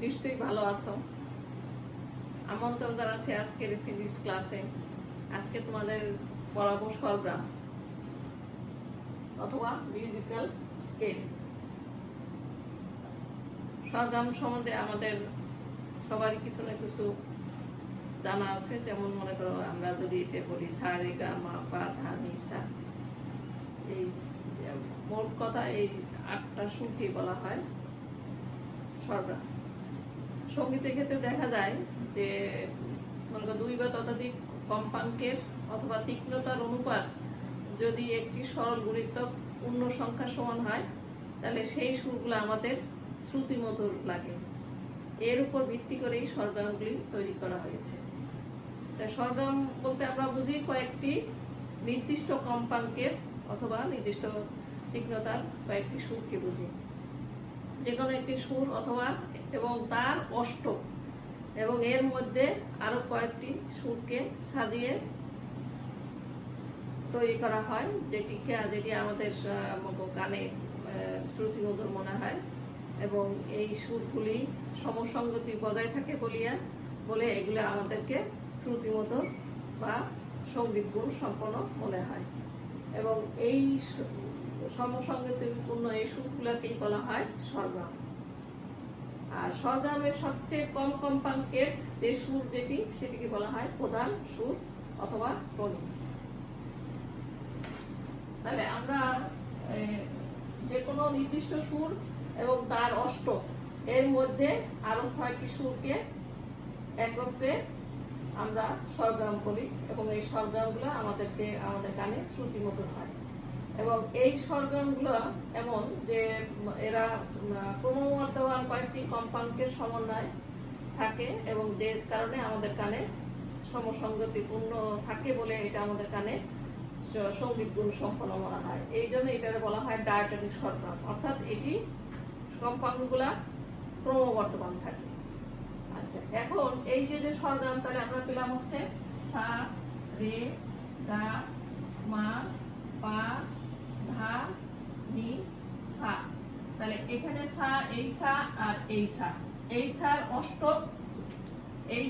নিশ্চয়ই ভালো আছো। আমন্ত্রণ জানাচ্ছি আজকের ফিজিক্স ক্লাসে। আজকে তোমাদের পড়াবো স্বরগ্রাম অথবা মিউজিক্যাল স্কেল। স্বরগ্রাম সম্বন্ধে আমাদের সবারই কিছু না কিছু জানা আছে। যেমন মনে করো আমরা যদি এটা বলি সা রে গা মা পা ধা নি সা, এই মোট কথা এই 8টা সুরকে বলা হয় স্বরগ্রাম। সঙ্গীতের ক্ষেত্রে দেখা যায় যে মনে করো 2 বা ততোধিক কম্পাঙ্কের অথবা তীক্ষ্ণতার অনুপাত যদি একটি সরল গুণিতক পূর্ণ সংখ্যার সমান হয়, তাহলে সেই সুরগুলো আমাদের শ্রুতিমধুর লাগে। এর উপর ভিত্তি করেই স্বরগ্রামগুলি তৈরি করা হয়েছে। তাই স্বরগ্রাম বলতে আমরা বুঝি কয়েকটি নির্দিষ্ট কম্পাঙ্কের অথবা নির্দিষ্ট তীক্ষ্ণতার কয়েকটি সুরকে বুঝি। যে কোনো একটি সুর অথবা এবং তার অষ্টক এবং এর মধ্যে আরো কয়েকটি সুরকে সাজিয়ে তৈরি করা হয়, যেটি আমাদের কানে শ্রুতিমধুর মনে হয় এবং এই সুরগুলি সমসঙ্গতি বজায় থাকে বলে এগুলো আমাদেরকে শ্রুতিমধুর বা সঙ্গীত গুণ সম্পন্ন মনে হয়। এবং এই সমসঙ্গতিপূর্ণ এই সুরগুলোকেই বলা হয় স্বরগ্রাম। আর স্বরগ্রামের সবচেয়ে কম কম্পাঙ্কের যে সুর সেটিকে বলা হয় প্রধান সুর অথবা টনিক। তাহলে আমরা যে কোনো নির্দিষ্ট সুর এবং তার অষ্টক এর মধ্যে আরো 6টি সুরকে একত্রে আমরা স্বরগ্রাম বলি এবং এই স্বরগ্রামগুলো আমাদের কানে শ্রুতিমধুর হয়। এবং এই স্বরগ্রামগুলো এমন যে এরা ক্রমবর্ধমান কয়েকটি কম্পাঙ্কের সমন্বয় থাকে এবং যে কারণে আমাদের কানে সমসঙ্গতিপূর্ণ থাকে বলে এটা আমাদের কানে সঙ্গীত গুণ সম্পন্ন মনে হয়। এই জন্য এটা বলা হয় ডায়াটনিক স্বরগ্রাম, অর্থাৎ এটি কম্পাঙ্কগুলা ক্রমবর্ধমান থাকে। আচ্ছা, এখন এই যে স্বরগ্রাম তাহলে আমরা পেলাম হচ্ছে সা রে গা মা পা ধা নি সা। তাহলে এখানে সা, এই সা আর এই সা, এই সার অষ্টক, এই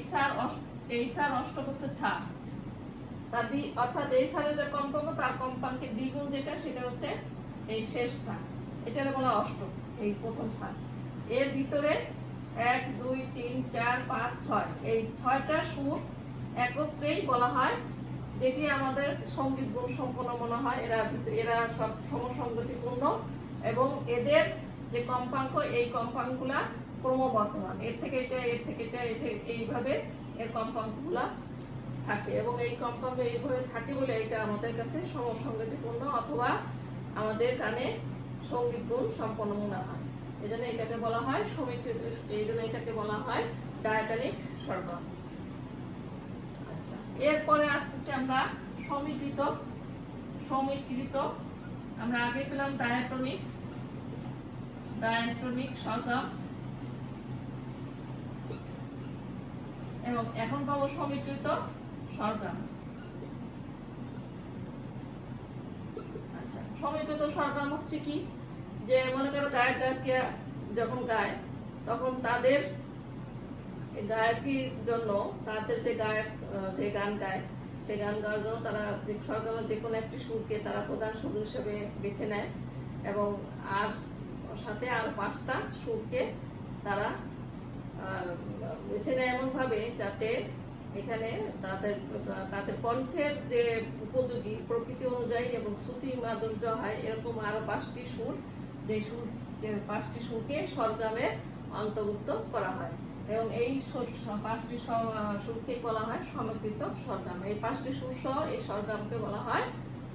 সার অষ্টক হচ্ছে ছা। অর্থাৎ এই সারের যে কম্পাঙ্ক তার কম্পাঙ্কের দ্বিগুণ সেটা হচ্ছে এই শেষ সা, এটা বলা অষ্টক, এই প্রথম সা। এর ভিতরে 1 2 3 4 5 6 এই 6টা সুর একত্রেই বলা হয়, যেটি আমাদের সঙ্গীত গুণ সম্পন্ন মনে হয়। এরা সব সমসঙ্গতিপূর্ণ এবং এদের যে কম্পাঙ্ক, এই কম্পাঙ্কগুলা ক্রমবর্ধমান, এর থেকে এটা এইভাবে এর কম্পাঙ্কগুলা থাকে এবং এই কম্পাঙ্ক এইভাবে থাকে বলে এটা আমাদের কাছে সমসঙ্গতিপূর্ণ অথবা আমাদের কানে সঙ্গীত গুণ সম্পন্ন মনে হয়। এই জন্য এটাকে বলা হয় ডায়াটনিক স্বরগ্রাম। আচ্ছা, এরপরে আসতেছে আমরা সমীকৃত। আমরা আগে পেলাম ডায়াটনিক স্বরগ্রাম এবং এখন পাবো সমীকৃত স্বরগ্রাম। আচ্ছা, সমীকৃত স্বরগ্রাম হচ্ছে কি, যে মনে করো গায়ককে যখন গায় তখন তাদের গায়কির জন্য তাদের যে গায়ক যে গান গায় সেই গান গাওয়ার জন্য তারা যে স্বরগ্রামের যে কোনো একটি সুরকে তারা প্রধান সুর হিসেবে বেছে নেয় এবং আর সাথে আর 5টা সুরকে তারা বেছে নেয় এমনভাবে যাতে এখানে তাদের কণ্ঠের যে উপযোগী প্রকৃতি অনুযায়ী এবং শ্রুতি মাধুর্য হয় এরকম আরো 5টি সুর, যে 5টি সুরকে স্বরগ্রামে অন্তর্ভুক্ত করা হয় এবং এই 5টি সুরকেই বলা হয় সমীকৃত স্বরগ্রাম। এই 5টি সুর সহ এই স্বরগ্রামকে বলা হয়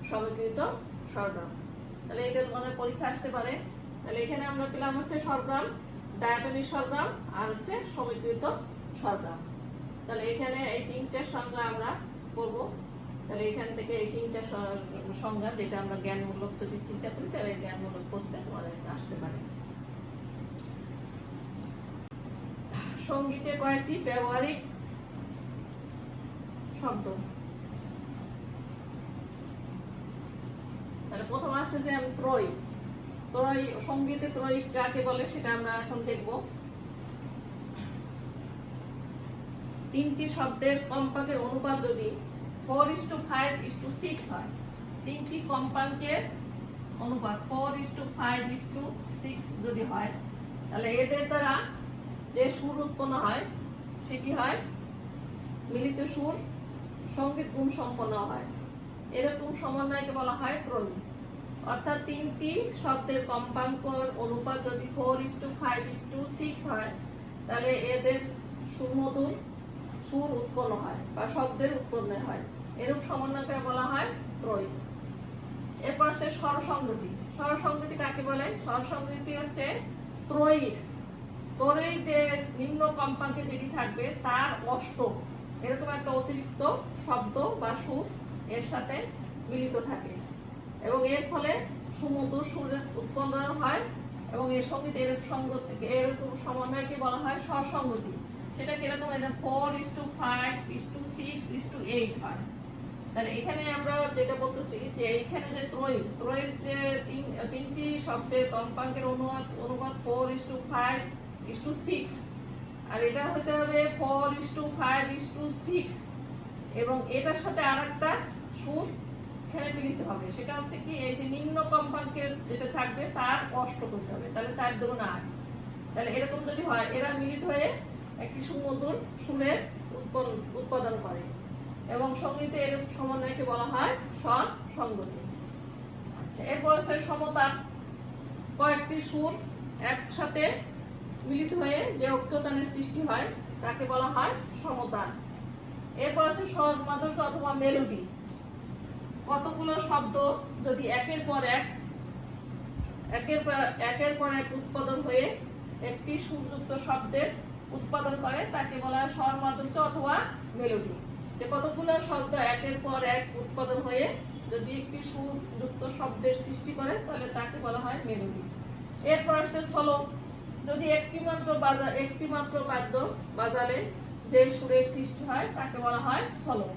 সমীকৃত স্বরগ্রাম। তাহলে এটা তোমাদের পরীক্ষা আসতে পারে। তাহলে এখানে আমরা পেলাম হচ্ছে স্বরগ্রাম, ডায়াটনিক স্বরগ্রাম আর হচ্ছে সমীকৃত স্বরগ্রাম। তাহলে এখানে এই 3টা সংজ্ঞা আমরা পড়বো। তাহলে এখান থেকে এই 3টা সংজ্ঞা যেটা আমরা জ্ঞানমূলক যদি চিন্তা করি তাহলে এই জ্ঞানমূলক প্রশ্নে তোমাদের আসতে পারে। সঙ্গীতে কয়েকটি ব্যবহারিক শব্দ। তাহলে প্রথম আসতেছে ত্রয়ী। সঙ্গীতে ত্রয়ী কাকে বলে সেটা আমরা এখন দেখব। তিনটি শব্দের কম্পাঙ্কের অনুপাত যদি 4:5:6 হয়, তিনটি কম্পাঙ্কের অনুপাত 4:5:6 যদি হয়, তাহলে এদের দ্বারা যে সুর উৎপন্ন হয় সেটি হয় মিলিত সুর সঙ্গীত গুণ সম্পন্ন হয়। এরকম সমন্বয়কে বলা হয় ত্রয়ী। অর্থাৎ তিনটি শব্দের কম্পাঙ্কের অনুপাত যদি 4:5:6 হয়, তাহলে এদের সুমধুর সুর উৎপন্ন হয় বা শব্দের উৎপন্ন হয়। এরূপ সমন্বয়কে বলা হয় ত্রয়ী। এরপর আসছে স্বরসংগতি। স্বরসংগতি কাকে বলে? স্বরসংগতি হচ্ছে ত্রয়ীর যে নিম্ন কম্পাঙ্কে যেটি থাকবে তার অষ্টক এরকম একটা অতিরিক্ত শব্দ বা সুর এর সাথে মিলিত থাকে এবং এর ফলে সুমধুর সুরের উৎপন্ন হয় এবং এর সঙ্গীত এরকম সমন্বয়কে বলা হয় স্বরসংগতি। সেটা কিরকম? এটা 4:5:6:8 হয়। তাহলে এখানে আমরা যেটা বলতেছি যে এইখানে যে ত্রয়ীর যে তিনটি শব্দের কম্পাঙ্কের অনুপাত 4:5:6 আর এটা হতে হবে 4:5:6 এবং এটার সাথে আরেকটা সুর এখানে মিলিত হবে। সেটা হচ্ছে কি, এই যে নিম্ন কম্পাঙ্কের যেটা থাকবে তার অষ্টক করতে হবে, তাহলে 4×8। তাহলে এরকম যদি হয়, এরা মিলিত হয়ে একটি সুমধুর সুরের উৎপাদন করে এবং সঙ্গীতে এরকম সমন্বয়কে বলা হয় স্বর সংগতি। আচ্ছা, এরপর আছে সমতা। কয়েকটি সুর একসাথে মিলিত হয়ে যে ঐক্যতানের সৃষ্টি হয় তাকে বলা হয় সমতা। এরপর আছে সহজ মাধুর্য অথবা মেলোডি। কতগুলো শব্দ যদি একের পর এক উৎপাদন হয়ে একটি সুরযুক্ত শব্দের উৎপাদন করে তাকে বলা হয় স্বর মাধুর্য অথবা মেলোডি। যে কতগুলো শব্দ একের পর এক উৎপাদন হয়ে যদি একটি সুরযুক্ত শব্দের সৃষ্টি করে তাহলে তাকে বলা হয় মেলোডি। এরপর আসছে সোলো। যদি একটি মাত্র বাদ্য বাজালে যে সুরের সৃষ্টি হয় তাকে বলা হয় সোলো।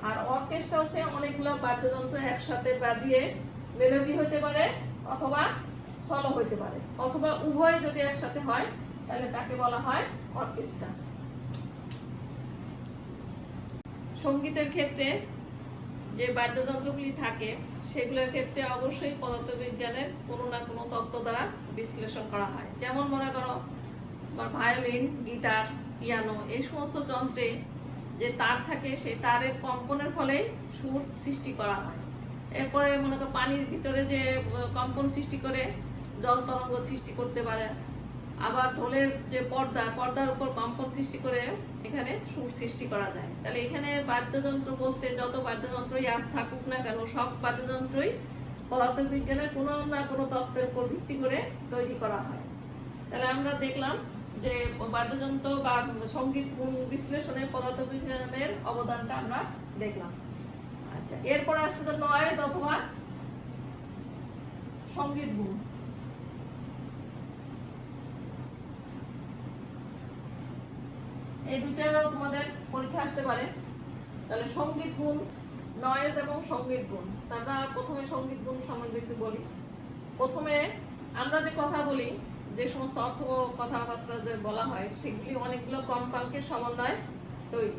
আর অর্কেস্ট্রা হচ্ছে অনেকগুলো বাদ্যযন্ত্র একসাথে বাজিয়ে মেলোডি হতে পারে অথবা সোলো হতে পারে, অথবা উভয় যদি একসাথে হয় তাহলে তাকে বলা হয় অর্কেস্ট্রা। সঙ্গীতের ক্ষেত্রে যে বাদ্যযন্ত্রগুলি থাকে সেগুলোর ক্ষেত্রে অবশ্যই পদার্থবিজ্ঞানের কোনো না কোনো তত্ত্ব দ্বারা বিশ্লেষণ করা হয়। যেমন মনে করো ভায়োলিন, গিটার, পিয়ানো, এই সমস্ত যন্ত্রে যে তার থাকে সেই তারের কম্পনের ফলে সুর সৃষ্টি করা হয়। এরপরে মনে করো পানির ভিতরে যে কম্পন সৃষ্টি করে জল তরঙ্গ সৃষ্টি করতে পারে। আবার ঢোলের যে পর্দার উপর কম্পন সৃষ্টি করে এখানে সুর সৃষ্টি করা যায়। তাহলে এখানে বাদ্যযন্ত্র বলতে যত বাদ্যযন্ত্রই আজ থাকুক না কেন, সব বাদ্যযন্ত্রই পদার্থবিজ্ঞানের কোনো না কোনো তত্ত্বের উপর ভিত্তি করে তৈরি করা হয়। তাহলে আমরা দেখলাম যে বাদ্যযন্ত্র বা সঙ্গীত গুণ বিশ্লেষণে পদার্থবিজ্ঞানের অবদানটা আমরা দেখলাম। আচ্ছা, এরপর আসছে নয়েজ অথবা সঙ্গীত গুণ। এই দুটারও তোমাদের পরীক্ষা আসতে পারে। তাহলে সঙ্গীত গুণ, নয়েজ এবং সঙ্গীত গুণ। আমরা প্রথমে সঙ্গীত গুণ সম্বন্ধে একটু বলি। প্রথমে আমরা যে কথা বলি, যে সমস্ত অর্থ কথাবার্তা যে বলা হয় সেগুলি অনেকগুলো কম্পাঙ্কের সমন্বয়ে তৈরি।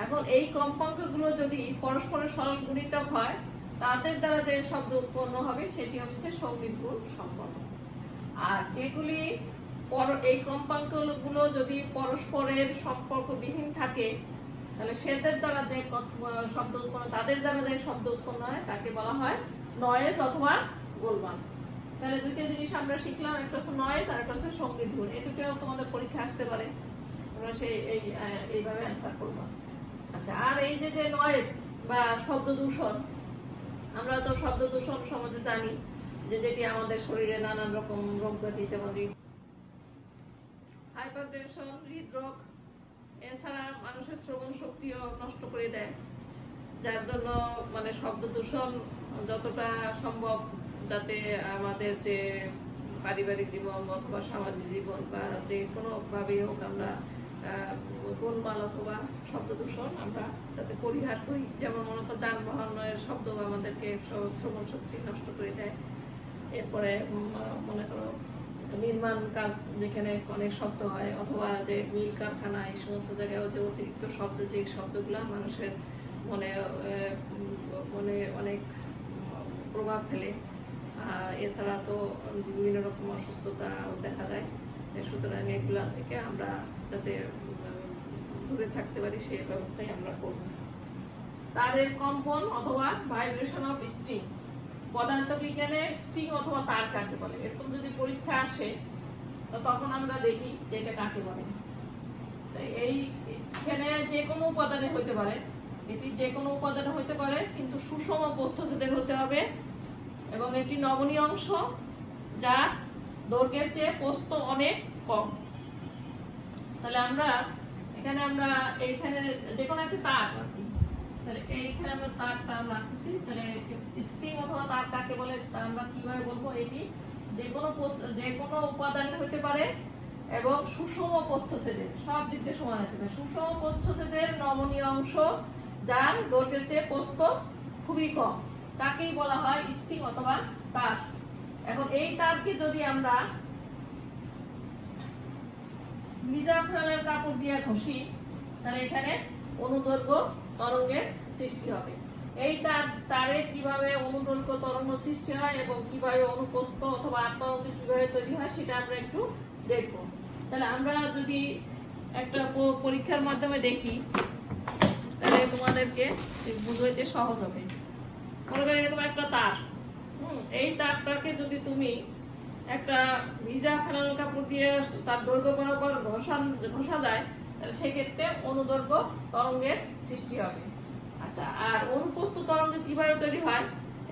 এখন এই কম্পাঙ্কগুলো যদি পরস্পরের সরল গুণিতক হয় তাদের দ্বারা যে শব্দ উৎপন্ন হবে সেটি হচ্ছে সঙ্গীত গুণ সম্পন্ন। আর যেগুলি এই কম্পাঙ্কগুলো যদি পরস্পরের সম্পর্কবিহীন থাকে তাহলে সেদের দ্বারা যে শব্দ উৎপন্ন তাদের দ্বারা যে শব্দ উৎপন্ন হয় তাকে বলা হয় নয়েজ অথবা গোলমাল। তাহলে দুইটা জিনিস আমরা শিখলাম, একটা হচ্ছে নয়েজ আর একটা হচ্ছে সঙ্গীত গুণ। এই দুটোও তোমাদের পরীক্ষা আসতে পারে, তোমরা এইভাবে অ্যান্সার করবো। আচ্ছা, আর এই যে নয়েজ বা শব্দ দূষণ, আমরা তো শব্দ দূষণ সম্বন্ধে জানি যে যেটি আমাদের শরীরে নানান রকম রোগ ব্যাধি, যেমন হাইপারটেনশন, হৃদরোগ, এছাড়া মানুষের শ্রবণ শক্তিও নষ্ট করে দেয়। যার জন্য শব্দ দূষণ যতটা সম্ভব যাতে আমাদের যে পারিবারিক জীবন অথবা সামাজিক জীবন বা যে কোনোভাবেই হোক আমরা গোলমাল অথবা শব্দ দূষণ আমরা যাতে পরিহার করি। যেমন মনে করো যানবাহনের শব্দ আমাদেরকে শ্রবণ শক্তি নষ্ট করে দেয়। এরপরে মনে করো নির্মাণ কাজ যেখানে অনেক শব্দ হয়, অথবা যে মিল কারখানা, এই সমস্ত জায়গায় যে অতিরিক্ত শব্দ, যে শব্দগুলো মানুষের মনে মনে অনেক প্রভাব ফেলে। এছাড়া তো বিভিন্ন রকম অসুস্থতা দেখা যায়। সুতরাং এগুলা থেকে আমরা যাতে দূরে থাকতে পারি সেই ব্যবস্থাই আমরা করব। তারের কম্পন অথবা ভাইব্রেশন অফ স্ট্রিং। পদার্থবিজ্ঞানে স্ট্রিং অথবা তার কাকে বলে, এরকম যদি পরীক্ষা আসে তো তখন আমরা দেখি যে এটা কাকে বলে। এইখানে যে কোনো উপাদানে হইতে পারে, এটি যে কোনো উপাদানে হইতে পারে, কিন্তু সুষম প্রস্থচ্ছেদের হতে হবে এবং এটি নমনীয় অংশ যার দৈর্ঘ্যের চেয়ে প্রস্থ অনেক কম। তাহলে আমরা এখানে এইখানে যে কোনো একটা তার আর কি, তাহলে এইখানে আমরা তারটা আমরা রাখতেছি। তাহলে স্ট্রিং অথবা তার কাকে বলে তা আমরা কিভাবে বলবো? এটি যে কোনো উপাদানের হতে পারে এবং সুষম প্রস্থচ্ছেদের, সব দিক দিয়ে সমান হতে পারে, সুষম প্রস্থচ্ছেদের নমনীয় অংশ যার দৈর্ঘ্যের চেয়ে প্রস্থ খুবই কম, তাকেই বলা হয় স্ট্রিং অথবা তার। এখন এই তারকে যদি আমরা ভিজা ফেলের কাপড় দিয়ে ঘষি, তাহলে এখানে অনুদৈর্ঘ্য তরঙ্গের সৃষ্টি হবে। এই তারে কিভাবে অনুদৈর্ঘ্য তরঙ্গ সৃষ্টি হয় এবং কিভাবে অনুপ্রস্থ অথবা আত্তরঙ্গ কিভাবে তৈরি হয় সেটা আমরা একটু দেখব। তাহলে আমরা যদি একটা পরীক্ষার মাধ্যমে দেখি তাহলে তোমাদেরকে বুঝাইতে সহজ হবে। মনে করি এরকম একটা তার, এই তারটাকে যদি তুমি একটা ভিজা ফেলানো কাপড় দিয়ে তার দৈর্ঘ্য বরাবর ঘষা যায়, তাহলে সেক্ষেত্রে অনুদৈর্ঘ্য তরঙ্গের সৃষ্টি হবে। আচ্ছা, আর অনুপ্রস্থ তরঙ্গ কিভাবে তৈরি হয়?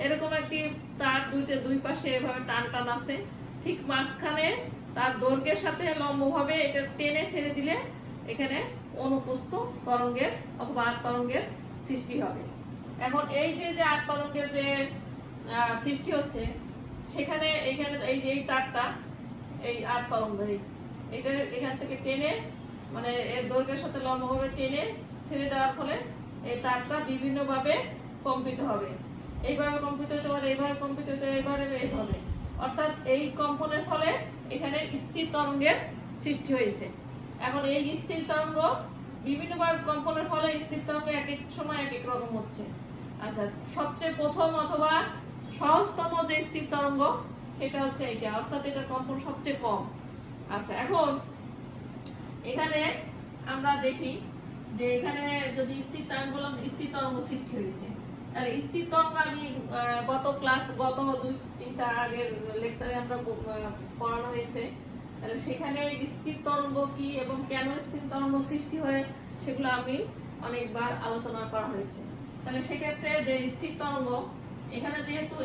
এরকম একটি তার দুই পাশে এভাবে টান আছে, ঠিক মাঝখানে তার দৈর্ঘ্যের সাথে লম্বভাবে এটা টেনে ছেড়ে দিলে এখানে অনুপ্রস্থ তরঙ্গের অথবা আট তরঙ্গের সৃষ্টি হবে। এখন এই যে আট তরঙ্গের যে সৃষ্টি হচ্ছে, সেখানে এখানে এই তারটা, এই আট তরঙ্গ এটা এখান থেকে টেনে, মানে এর দৈর্ঘ্যের সাথে লম্বভাবে টেনে ছেড়ে দেওয়ার ফলে এই তারটা বিভিন্ন ভাবে কম্পিত হবে। এইভাবে কম্পিত হতে পারে, এইভাবে কম্পিত হতে, এইভাবে, অর্থাৎ এই কম্পনের ফলে এখানে স্থির তরঙ্গের সৃষ্টি হয়েছে। এখন এই স্থির তরঙ্গ বিভিন্ন ভাবে কম্পনের ফলে স্থির তরঙ্গ এক এক সময় এক এক রকম হচ্ছে। আচ্ছা, সবচেয়ে প্রথম অথবা সহজতম যে স্থির তরঙ্গ সেটা হচ্ছে এইটা, অর্থাৎ এটার কম্পন সবচেয়ে কম। আচ্ছা, এখন এখানে আমরা দেখি যে এখানে যদি স্থির তরঙ্গ সৃষ্টি হয়েছে, তাহলে স্থির তরঙ্গ আমি গত 2-3টা আগের লেকচারে আমরা পড়ানো হয়েছে। তাহলে সেখানে স্থির তরঙ্গ কি এবং কেন স্থির তরঙ্গ সৃষ্টি হয় সেগুলো আমি অনেকবার আলোচনা করা হয়েছে। তাহলে সেক্ষেত্রে যে স্থির তরঙ্গ, এখানে যেহেতু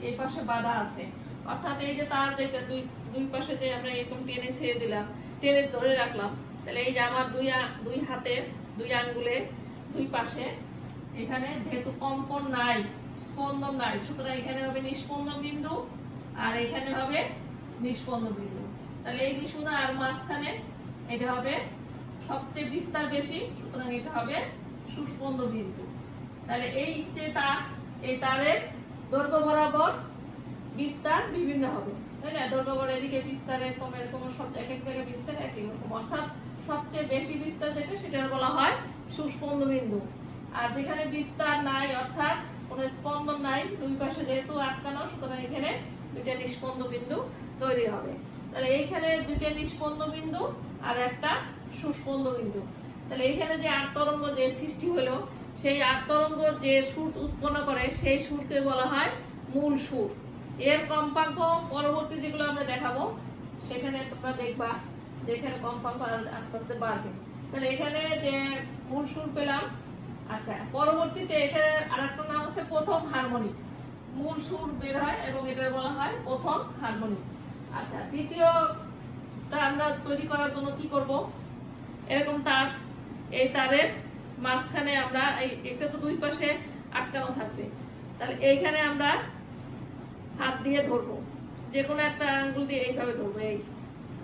এই পাশে বাধা আছে, অর্থাৎ এই যে তার যেটা দুই পাশে যে আমরা এরকম টেনে ছেড়ে দিলাম, টেনে ধরে রাখলাম, তাহলে এই যে আমার দুই হাতের দুই আঙ্গুলের দুই পাশে এখানে যেহেতু কম্পন নাই, স্পন্দন নাই, সুতরাং এখানে হবে নিস্পন্দন বিন্দু আর এখানে হবে নিস্পন্দন বিন্দু। তাহলে এই বিন্দু আর মাঝখানে এটা হবে সবচেয়ে বিস্তার বেশি, সুতরাং এটা হবে সুস্পন্দ বিন্দু। তাহলে এই যে তার, এই তারের দৈর্ঘ্য বরাবর বিস্তার বিভিন্ন হবে, তাই না? দৈর্ঘ্য বরাবর এদিকে বিস্তার এরকম সব এক এক জায়গায় বিস্তার একই রকম, অর্থাৎ সবচেয়ে বেশি বিস্তার যেটা সেটা বলা হয় সুস্পন্দ বিন্দু। আর যেখানে বিস্তার নাই, অর্থাৎ কোনো স্পন্দন নাই, দুই পাশে যেহেতু আটকানো, সুতরাং এখানে দুইটা নিস্পন্দ বিন্দু তৈরি হবে। তাহলে এইখানে দুইটা নিস্পন্দ বিন্দু আর একটা সুস্পন্দ বিন্দু। তাহলে এইখানে যে আট তরঙ্গ যে সৃষ্টি হলো, সেই আট তরঙ্গ যে সুর উৎপন্ন করে সেই সুরকে বলা হয় মূল সুর। এর কম্পাঙ্ক পরবর্তী যেগুলো আমরা দেখাবো সেখানে তোমরা দেখবা যে এখানে কম্পাঙ্ক আস্তে আস্তে বাড়বে। তাহলে এখানে যে মূল সুর পেলাম। আচ্ছা, পরবর্তীতে এখানে আরেকটা নাম আছে প্রথম হারমোনিক। মূল সুর বের হয় এবং এটা বলা হয় প্রথম হারমোনিক। আচ্ছা, দ্বিতীয়টা আমরা তৈরি করার জন্য কি করব? এরকম তার, এই তারের মাঝখানে আমরা এটা তো দুই পাশে আটকানো থাকবে, তাহলে এইখানে আমরা হাত দিয়ে ধরবো, যে কোনো একটা আঙ্গুল দিয়ে এইভাবে ধরবো। এই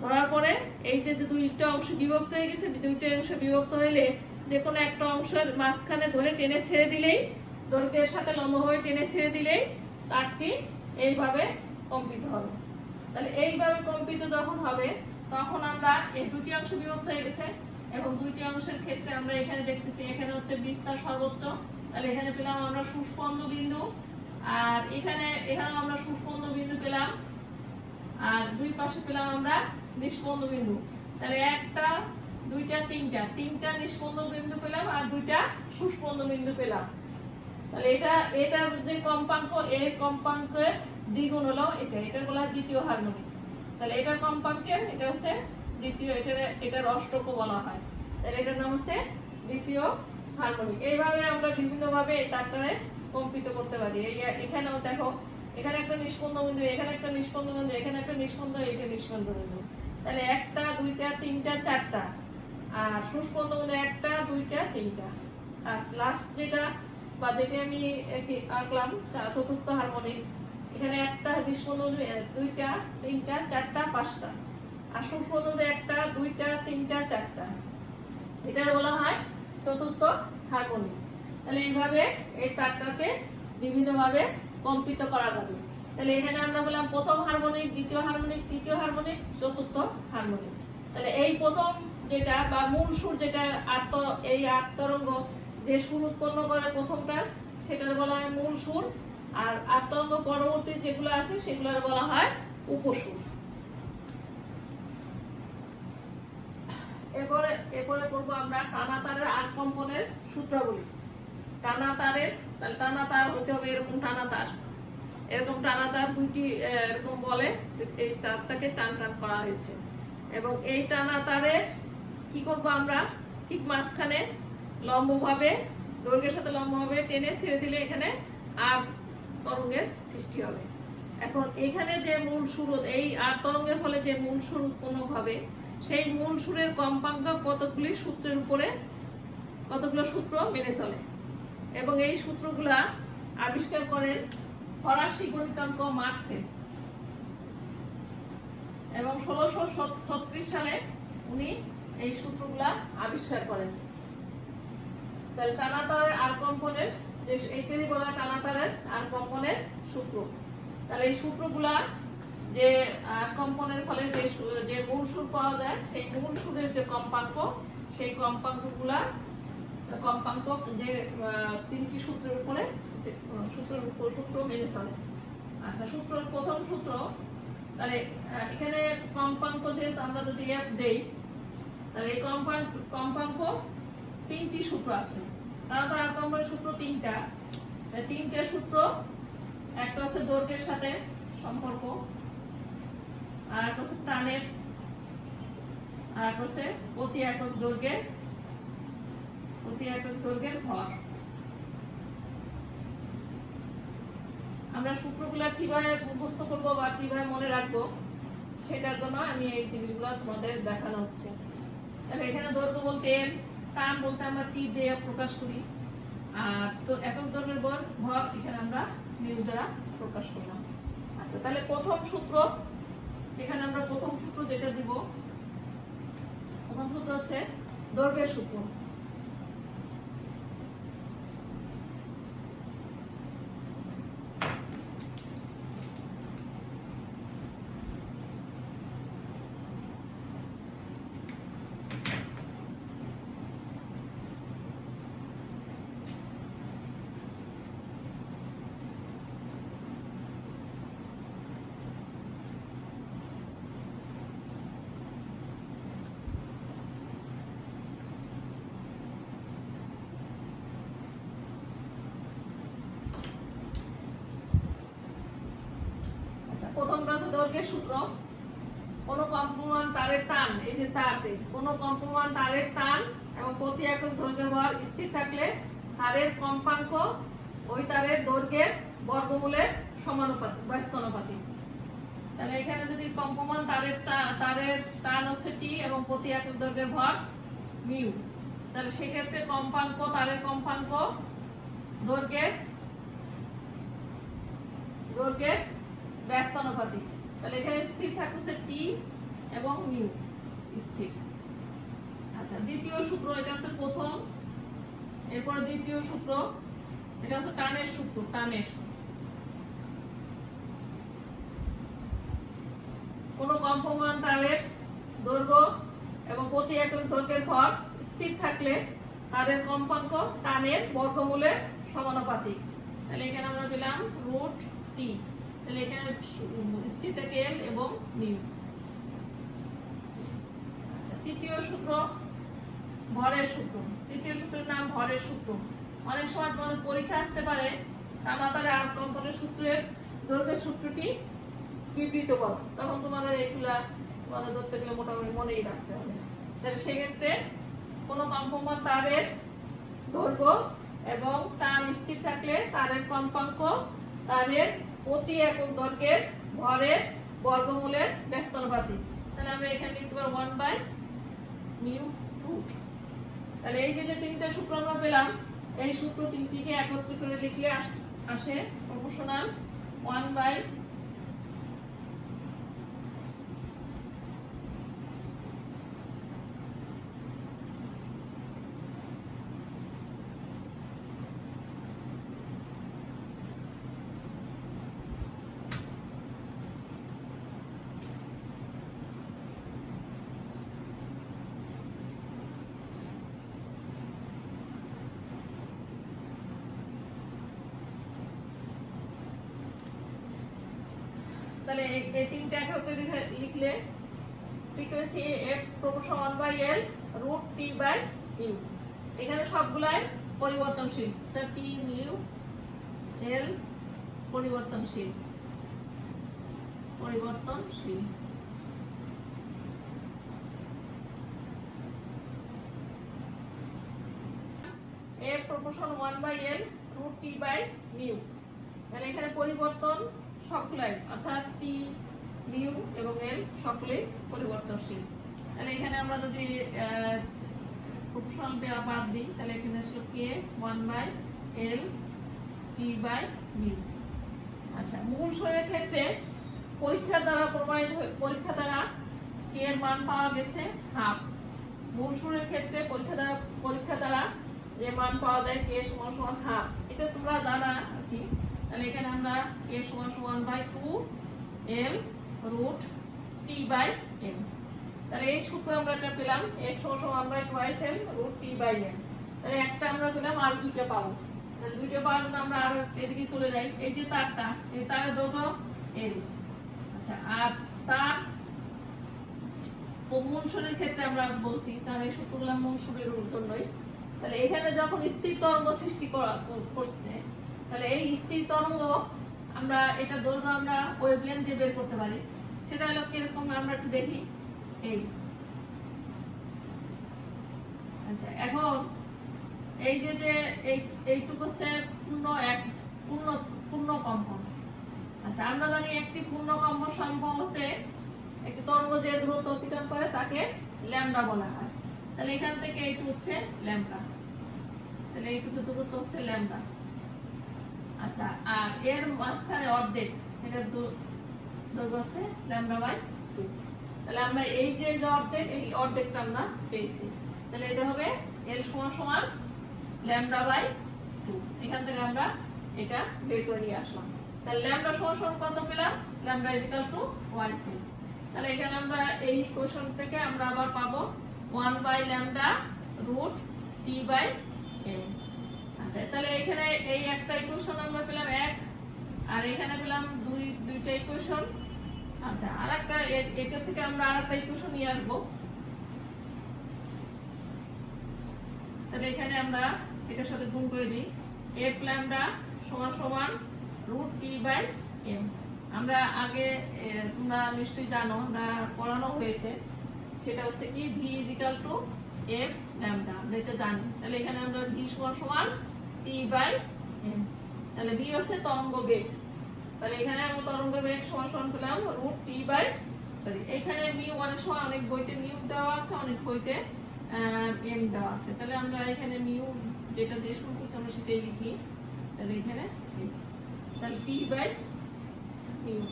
ধরার পরে এই যে দুইটা অংশ বিভক্ত হয়ে গেছে, দুইটা অংশ বিভক্ত হইলে যে কোনো একটা অংশের মাঝখানে ধরে টেনে ছেড়ে দিলেই, দৈর্ঘ্যের সাথে লম্বভাবে টেনে ছেড়ে দিলেই তারটি এইভাবে কম্পিত হবে। তাহলে এইভাবে কম্পিত যখন হবে তখন আমরা এই দুটি অংশ বিভক্ত হয়ে গেছে এবং দুইটি অংশের ক্ষেত্রে আমরা এখানে দেখতেছি এখানে হচ্ছে বিস্তার সর্বোচ্চ, তাহলে এখানে পেলাম আমরা সুস্পন্দ বিন্দু, আর এখানেও আমরা সুস্পন্দ বিন্দু পেলাম, আর দুই পাশে পেলাম আমরা নিষ্পন্দ বিন্দু। তাহলে একটা দুইটা তিনটা নিষ্পন্দ বিন্দু পেলাম আর দুইটা সুস্পন্দ বিন্দু পেলাম। তাহলে এটার যে কম্পাঙ্ক, এর কম্পাঙ্কের দ্বিগুণ হলো এটার বলা হয় দ্বিতীয় হারমোনিক। তাহলে এটার কম্পাঙ্কের এটা হচ্ছে দ্বিতীয়, এটার অষ্টক বলা হয়। তাহলে এটার নাম হচ্ছে দ্বিতীয় হারমোনিক। এইভাবে আমরা বিভিন্ন ভাবে এই তারটারে কম্পিত করতে পারি। এখানেও দেখো এখানে একটা নিষ্পন্দ বিন্দু, এখানে একটা নিষ্পন্দ বিন্দু, এখানে একটা নিষ্পন্দ, এটা নিষ্পন্দ বিন্দু। তাহলে একটা দুইটা তিনটা চারটা, আর সুস্পন্দ বিন্দু একটা দুইটা তিনটা, আর লাস্ট যেটা আমি আঁকলাম চতুর্থ হারমোনিক, এখানে একটা নিষ্পন্দ দুইটা তিনটা চারটা পাঁচটা, আর সুস্পন্দ একটা দুইটা তিনটা চারটা, এটা বলা হয় চতুর্থ হারমোনিক। তাহলে এইভাবে এই তারটাকে বিভিন্ন ভাবে কম্পিত করা যাবে। তাহলে এখানে আমরা বললাম প্রথম হারমোনিক, দ্বিতীয় হারমোনিক, তৃতীয় হারমোনিক, চতুর্থ হারমোনিক। তাহলে এই প্রথম যেটা বা মূল সুর যেটা এই আট তরঙ্গ যে সুর উৎপন্ন করে প্রথমটা, সেটার বলা হয় মূল সুর, আর আট তরঙ্গ পরবর্তী যেগুলো আছে সেগুলোর বলা হয় উপসুর। এরপরে করবো আমরা টানা তারের আট কম্পনের সূত্রাবলী। টানা তারের, তাহলে টানা তার হইতে হবে এরকম টানা তার দুইটি এরকম বলে এই তারটাকে টান করা হয়েছে, এবং এই টানা তারের কি করব আমরা ঠিক মাঝখানে লম্বভাবে দৈর্ঘ্যের সাথে লম্বভাবে টেনে ছেড়ে দিলে এখানে আর তরঙ্গের সৃষ্টি হবে। এখন এখানে যে মূল সুর, এই আট তরঙ্গের ফলে যে মূল সুর উৎপন্ন হবে, সেই মূল সুরের কম্পাঙ্ক কতগুলো সূত্র মেনে চলে, এবং এই সূত্রগুলা আবিষ্কার করেন ফরাসি গণিতজ্ঞ মার্সেল, এবং 1636 সালে উনি এই সূত্রগুলা আবিষ্কার করেন। তাহলে টানা তারের আর কম্পনের যে এইটারই বলা হয় টানা তারের আর কম্পনের সূত্র। তাহলে এই সূত্রগুলা যে আর কম্পনের ফলে যে মূল সুর পাওয়া যায়, সেই মূল সুরের যে কম্পাঙ্ক, সেই কম্পাঙ্ক যে তিনটি সূত্রের উপরে সূত্র মেনে চলে। আচ্ছা, প্রথম সূত্র, তাহলে এখানে কম্পাঙ্ক যেহেতু আমরা যদি এফ দেই, তাহলে এই কম্পাঙ্ক তিনটি সূত্র আছে, তারা তো আর কম্পনের সূত্র তিনটা সূত্র। একটা হচ্ছে দৈর্ঘ্যের সাথে সম্পর্ক, আর একটা হচ্ছে টানের, আর একটা হচ্ছে প্রতি একক দৈর্ঘ্যের ভর। আমরা সূত্রগুলা কিভাবে মুখস্থ করবো বা কিভাবে মনে রাখবো, সেটার জন্য আমি এই জিনিসগুলো তোমাদের দেখানো হচ্ছে। তাহলে এখানে দৈর্ঘ্য বলতে, টান বলতে আমরা টি দিয়ে প্রকাশ করি, আর তো একক দৈর্ঘ্যের ভর এখানে আমরা নিউ দ্বারা প্রকাশ করলাম। আচ্ছা, তাহলে প্রথম সূত্র, এখানে আমরা প্রথম সূত্র যেটা দিব, প্রথম সূত্র হচ্ছে দৈর্ঘ্যের সূত্র। প্রথমটা হচ্ছে দৈর্ঘ্যের সূত্র। কোন কম্পমান তারের টান, এই যে তারতে কোন কম্পমান তারের টান এবং প্রতি একক দৈর্ঘ্য ভর স্থির থাকলে তারের কম্পাঙ্ক ওই তারের দৈর্ঘ্যের বর্গমূলের সমানুপাতিক বা স্থানুপাতিক। তাহলে এখানে যদি কম্পমান তারের টান হচ্ছে টি এবং প্রতি একক দৈর্ঘ্যের ভর মিউ, তাহলে সেক্ষেত্রে তারের কম্পাঙ্ক দৈর্ঘ্যের ব্যস্তানুপাতিক। তাহলে এখানে স্থির থাকতেছে টি এবং মিউ স্থির। আচ্ছা, দ্বিতীয় সূত্র, এটা হচ্ছে প্রথম, এরপর দ্বিতীয় সূত্র, এটা হচ্ছে টানের সূত্র। কোনো কম্পমান তারের দৈর্ঘ্য এবং প্রতি একক দৈর্ঘ্যের ভর স্থির থাকলে তারের কম্পাঙ্ক টানের বর্গমূলের সমানুপাতিক। তাহলে এখানে আমরা পেলাম রুট টি। তাহলে এখানে স্থির থাকে এল এবং মিউ। আচ্ছা, তৃতীয় সূত্র ভরের সূত্র। তৃতীয় সূত্রের নাম ভরের সূত্র। অনেক সময় তোমাদের পরীক্ষা আসতে পারে তারে আর কম্পনের সূত্রের দৈর্ঘ্যের সূত্রটি বিবৃত করো, তখন তোমাদের এইগুলা তোমাদের ধরতে গেলে মোটামুটি মনেই রাখতে হবে। তাহলে সেক্ষেত্রে কোনো কম্পমান তারের দৈর্ঘ্য এবং টান স্থির থাকলে তারের কম্পাঙ্ক তারের প্রতি একক দৈর্ঘ্যের ভরের বর্গমূলের ব্যস্তানুপাতিক। তাহলে আমরা এখানে লিখতে পারবো 1/μ²। তাহলে এই যে তিনটা সূত্র আমরা পেলাম, এই সূত্র তিনটিকে একত্র করে লিখলে আসে প্রপোর্শনাল 1/, তাহলে এই তিনটা একত্রে লিখলে frequency F proportion 1/L root T by mu. এখানে সবগুলাই পরিবর্তনশীল। টি মিউ এল পরিবর্তনশীল। F proportion 1/L root T by mu. তাহলে এখানে পরিবর্তন সবগুলাই, অর্থাৎ টি মিউ এবং এল সকলেই পরিবর্তনশীল। তাহলে এখানে আমরা যদি প্রপোর্শনাল বাদ দিই, তাহলে এখানে আসলে কে 1/L টি বাই মিউ। আচ্ছা, মূল শরীরের ক্ষেত্রে পরীক্ষা দ্বারা কে এর মান পাওয়া গেছে হাফ। মূল শরীরের ক্ষেত্রে পরীক্ষা দ্বারা যে মান পাওয়া যায় কে সমান হাফ, এটা তোমরা জানা আর কি। তাহলে এখানে আমরা কে সমান 1/2L root T by M. তাহলে এই সূত্র আমরা একটা পেলাম, x সমান 1/2L root T by M. তাহলে একটা আমরা পেলাম, আর দুইটা পাবো। তাহলে দুইটা পাওয়ার জন্য আমরা আরো এদিকে চলে যাই। এই যে তারটা, এই তারের দৈর্ঘ্য L। আচ্ছা, আর তার মূল শরীরের ক্ষেত্রে আমরা বলছি, তাহলে এই সূত্রগুলো মূল শরীরের জন্যই। তাহলে এখানে যখন স্থির তরঙ্গ সৃষ্টি করছে, তাহলে এই স্থির তরঙ্গ আমরা এটা দৈর্ঘ্য আমরা ওয়েভলেন্থ দিয়ে বের করতে পারি। সেটা হলো কিরকম আমরা একটু দেখি। এই আচ্ছা, এখন এই যে এইটুকু হচ্ছে পূর্ণ কম্পন। আচ্ছা, আমরা জানি একটি পূর্ণ কম্পন সম্ভব হতে একটি তরঙ্গ যে দূরত্ব অতিক্রম করে তাকে ল্যামডা বলা হয়। তাহলে এখান থেকে এইটু হচ্ছে ল্যামডা। তাহলে এইটুকু দূরত্ব হচ্ছে ল্যামডা। আচ্ছা, আর এর মাঝখানে অর্ধেক, এটা দৈর্ঘ্য হচ্ছে λ/2। তাহলে আমরা এই যে অর্ধেক, এই অর্ধেকটা আমরা পেয়েছি। তাহলে এটা হবে L সমান λ/2। এখান থেকে আমরা এটা বের করে নিয়ে আসলাম। তাহলে ল্যামডা সমান কত পেলাম? λ = y/c। তাহলে এখানে আমরা এই ইকুয়েশন থেকে আমরা আবার পাবো 1/λ রুট টি বাই এম। আচ্ছা, তাহলে এখানে এই একটা ইকুয়েশন আমরা পেলাম 1, আর এখানে পেলাম দুইটা ইকুয়েশন। আচ্ছা, আরেকটা এটা থেকে আমরা আরেকটা ইকুয়েশন নিয়ে আসবো। তাহলে এখানে আমরা এটার সাথে গুণ করে দিই, f λ সমান রুট টি বাই এম। আমরা আগে তোমরা নিশ্চয়ই জানো, আমরা পড়ানো হয়েছে, সেটা হচ্ছে কি v f λ, আমরা এটা জানি। তাহলে এখানে আমরা v সমান t বাই m। তাহলে v হচ্ছে তরঙ্গ বেগ। তাহলে এখানে আমরা তরঙ্গ বেগ সমান পেলাম রুট টি বাই, সরি এখানে মিউ অনেক সময় অনেক বইতে মিউ দেওয়া আছে, অনেক বইতে এম দেওয়া আছে। তাহলে আমরা এখানে মিউ যেটা দিয়ে শুরু করছি আমরা সেটাই লিখি। তাহলে এখানে তাহলে টি বাই মিউ।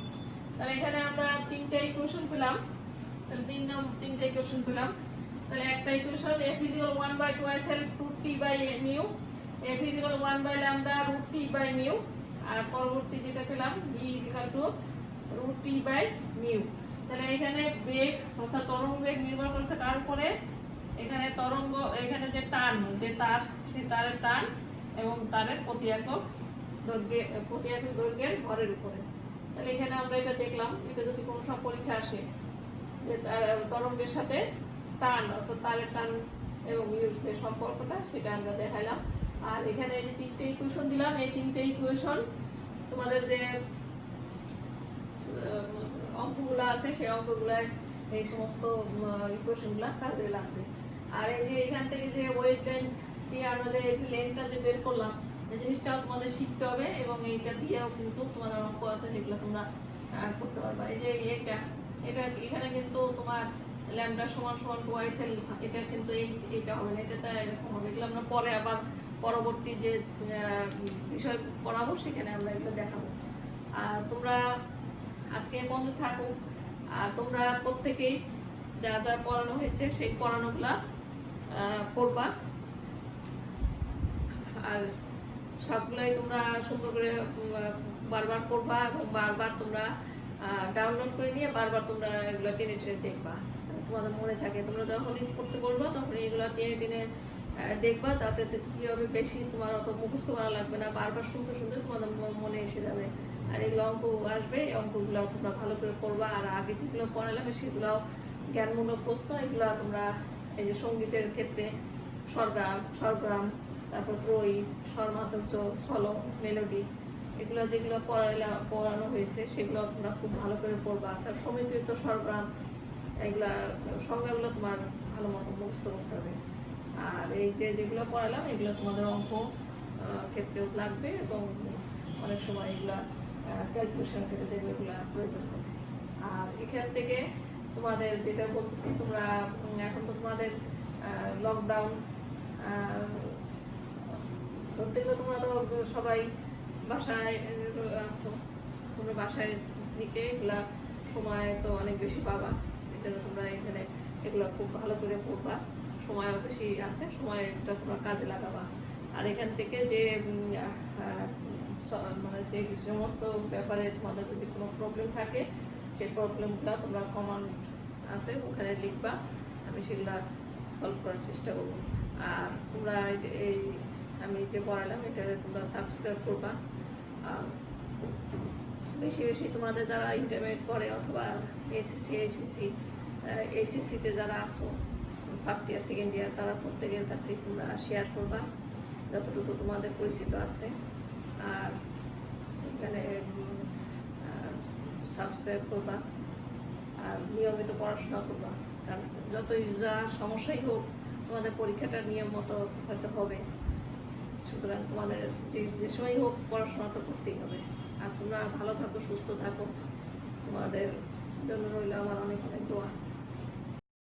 তাহলে এখানে আমরা তিনটা ইকুয়েশন পেলাম। তাহলে তিনটা ইকুয়েশন পেলাম। তাহলে একটা equation f = 1/2L root T by mu, f = 1/λ root T by mu, আর পরবর্তী যেটা পেলাম v = root T by mu. তাহলে এখানে বেগ অর্থাৎ তরঙ্গ বেগ নির্ভর করছে কার উপরে? এখানে তরঙ্গ, এখানে যে টান, যে তার, সেই তারের টান এবং তারের প্রতি একক দৈর্ঘ্যের ভরের উপরে। তাহলে এখানে আমরা এটা দেখলাম, এটা যদি কোনো সময় পরীক্ষা আসে যে তরঙ্গের সাথে টান অর্থাৎ তারের টান এবং যে সম্পর্কটা, সেটা আমরা দেখাইলাম। আর এখানে এই যে 3টে ইকুয়েশন দিলাম, এই 3টে ইকুয়েশন তোমাদের যে অঙ্কগুলো আছে সেই অঙ্কগুলায় এই সমস্ত ইকুয়েশনগুলো কাজে লাগবে। আর এই যে এখান থেকে যে ওয়েভ লেন্থ দিয়ে আমরা যে লেন্থটা যে বের করলাম, এই জিনিসটাও তোমাদের শিখতে হবে এবং এইটা দিয়েও কিন্তু তোমাদের অঙ্ক আছে যেগুলো তোমরা করতে পারবা। এই যে এটা এখানে কিন্তু তোমার ল্যামডা সমান সমান টুয়াইস এল, এটা কিন্তু এইটা হবে না, এটা এরকম হবে। এগুলো আমরা পরে আবার পরবর্তী যে বিষয় পড়াবো সেখানে আমরা এগুলো দেখাবো। আর তোমরা আজকে বন্ধ থাকো, আর তোমরা প্রত্যেকেই যা যা পড়ানো হয়েছে সেই পড়ানোগুলা পড়বা, আর সবগুলাই তোমরা সুন্দর করে বারবার পড়বা এবং বারবার তোমরা ডাউনলোড করে নিয়ে বারবার তোমরা এগুলো টেনে টেনে দেখবা, তোমাদের মনে থাকে। তোমরা যখনই পড়তে পারবো তখন এগুলো টেনে টেনে দেখবা, তাতে কি হবে, বেশি তোমার অত মুখস্থ করা লাগবে না, বারবার শুনতে শুনতে তোমাদের মনে এসে যাবে। আর এগুলো অঙ্ক আসবে, এই অঙ্কগুলো তোমরা ভালো করে পড়বা। আর আগে যেগুলো পড়ালাম সেগুলোও জ্ঞানমূলক প্রশ্ন, এগুলো তোমরা এই যে সঙ্গীতের ক্ষেত্রে স্বরগ্রাম, তারপর ত্রয়ী, স্বরমাধুর্য, ছল, মেলোডি, এগুলো যেগুলো পড়ানো হয়েছে সেগুলো তোমরা খুব ভালো করে পড়বা। তার সমীকৃত স্বরগ্রাম, এগুলা সংজ্ঞাগুলো তোমার ভালো মতো মুখস্থ করতে হবে। আর এই যে যেগুলো পড়ালাম এগুলো তোমাদের অঙ্ক ক্ষেত্রেও লাগবে এবং অনেক সময় এগুলা ক্যালকুলেশন ক্ষেত্রে দেখবে, এগুলা প্রয়োজন হবে। আর এখান থেকে তোমাদের যেটা বলতেছি, তোমরা এখন তো তোমাদের লকডাউন ধরতে গেলে তোমরা তো সবাই বাসায় আছো, তোমরা বাসায় থেকে এগুলা সময় তো অনেক বেশি পাবা, এই জন্য তোমরা এখানে এগুলো খুব ভালো করে পড়বা, সময়ও বেশি আছে, সময়টা তোমরা কাজে লাগাবা। আর এখান থেকে যে মানে যে সমস্ত ব্যাপারে তোমাদের যদি কোনো প্রবলেম থাকে সেই প্রবলেমগুলো তোমরা কমেন্ট আছে ওখানে লিখবা, আমি সেগুলা সলভ করার চেষ্টা করবো। আর তোমরা এই আমি যে পড়ালাম এটা তোমরা সাবস্ক্রাইব করবা। বেশি বেশি তোমাদের যারা ইন্টারমিডিয়েট পড়ে অথবা এইচএসসিতে যারা আসো, ফার্স্ট ইয়ার সেকেন্ড ইয়ার, তারা প্রত্যেকের কাছে তোমরা শেয়ার করবা যতটুকু তোমাদের পরিচিত আছে। আর এখানে সাবস্ক্রাইব করবা আর নিয়মিত পড়াশোনা করবা, কারণ যতই যা সমস্যাই হোক তোমাদের পরীক্ষাটা নিয়ম মতো হয়তো হবে, সুতরাং তোমাদের যে সময় হোক পড়াশোনা তো করতেই হবে। আর তোমরা ভালো থাকো, সুস্থ থাকো, তোমাদের জন্য রইল আমার অনেক অনেক দোয়া।